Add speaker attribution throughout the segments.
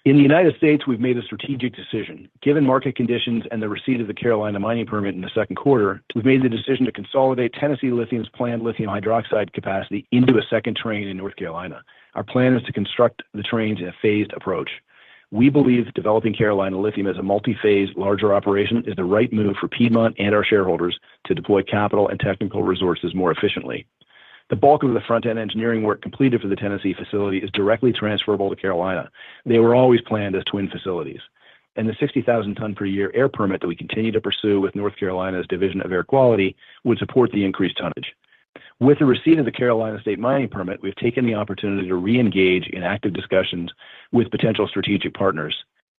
Speaker 1: In the United States, we've made a strategic decision. Given market conditions and the receipt of the Carolina mining permit in the second quarter, we've made the decision to consolidate Tennessee Lithium's planned lithium hydroxide capacity into a second train in North Carolina. Our plan is to construct the trains in a phased approach. We believe developing Carolina Lithium as a multi-phase, larger operation is the right move for Piedmont and our shareholders to deploy capital and technical resources more efficiently. The bulk of the front-end engineering work completed for the Tennessee facility is directly transferable to Carolina. They were always planned as twin facilities. And the 60,000 ton per year air permit that we continue to pursue with North Carolina's Division of Air Quality would support the increased tonnage. With the receipt of the Carolina State mining permit, we've taken the opportunity to re-engage in active discussions with potential strategic partners.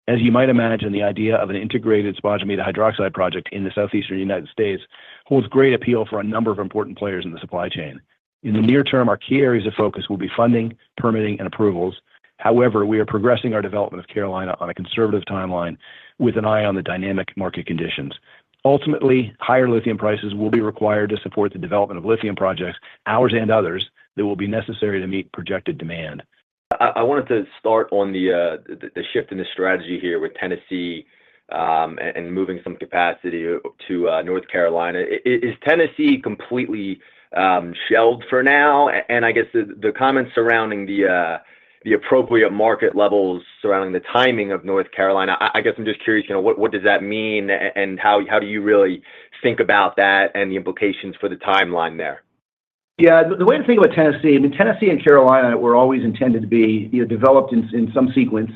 Speaker 1: As you might imagine, the idea of an integrated spodumene hydroxide project in the southeastern United States holds great appeal for a number of important players in the supply chain. In the near term, our key areas of focus will be funding, permitting, and approvals. However, we are progressing our development of Carolina on a conservative timeline with an eye on the dynamic market conditions. Ultimately, higher lithium prices will be required to support the development of lithium projects, ours and others, that will be necessary to meet projected demand.
Speaker 2: I wanted to start on the shift in the strategy here with Tennessee and moving some capacity to North Carolina. Is Tennessee completely shelved for now? And I guess the comments surrounding the appropriate market levels surrounding the timing of North Carolina, I guess I'm just curious, what does that mean, and how do you really think about that and the implications for the timeline there?
Speaker 3: Yeah, the way to think about Tennessee, Tennessee and Carolina were always intended to be developed in some sequence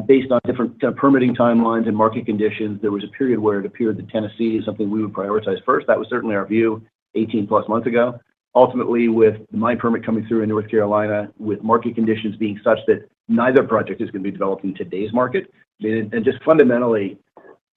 Speaker 3: based on different permitting timelines and market conditions. There was a period where it appeared that Tennessee is something we would prioritize first. That was certainly our view 18 plus months ago. Ultimately, with the mine permit coming through in North Carolina, with market conditions being such that neither project is going to be developed in today's market, and just fundamentally,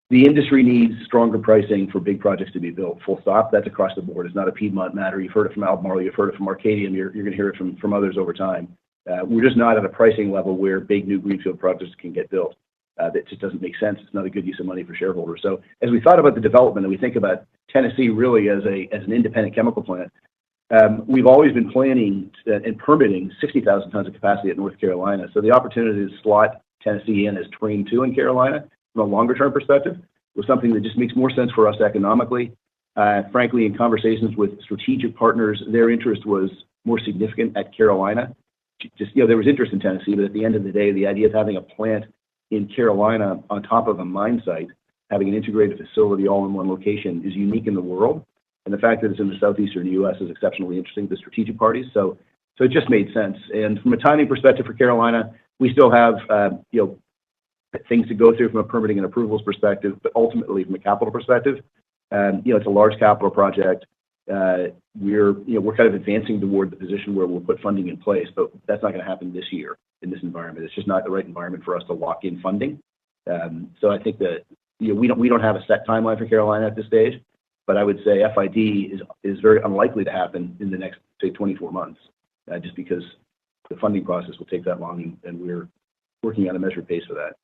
Speaker 3: the industry needs stronger pricing for big projects to be built, full stop. That's across the board. It's not a Piedmont matter. You've heard it from Albemarle, you've heard it from Arcadium, you're going to hear it from others over time. We're just not at a pricing level where big new greenfield projects can get built. That just doesn't make sense. It's not a good use of money for shareholders. So as we thought about the development and we think about Tennessee really as an independent chemical plant, we've always been planning and permitting 60,000 tons of capacity at North Carolina. So the opportunity to slot Tennessee in as train 2 in Carolina from a longer term perspective was something that just makes more sense for us economically. Frankly, in conversations with strategic partners, their interest was more significant at Carolina. There was interest in Tennessee, but at the end of the day, the idea of having a plant in Carolina on top of a mine site, having an integrated facility all in one location is unique in the world. And the fact that it's in the southeastern U.S. is exceptionally interesting to strategic parties. So it just made sense. And from a timing perspective for Carolina, we still have things to go through from a permitting and approvals perspective, but ultimately from a capital perspective, it's a large capital project. We're kind of advancing toward the position where we'll put funding in place, but that's not going to happen this year in this environment. It's just not the right environment for us to lock in funding. So I think that we don't have a set timeline for Carolina at this stage, but I would say FID is very unlikely to happen in the next, say, 24 months, just because the funding process will take that long, and we're working on a measured pace for that.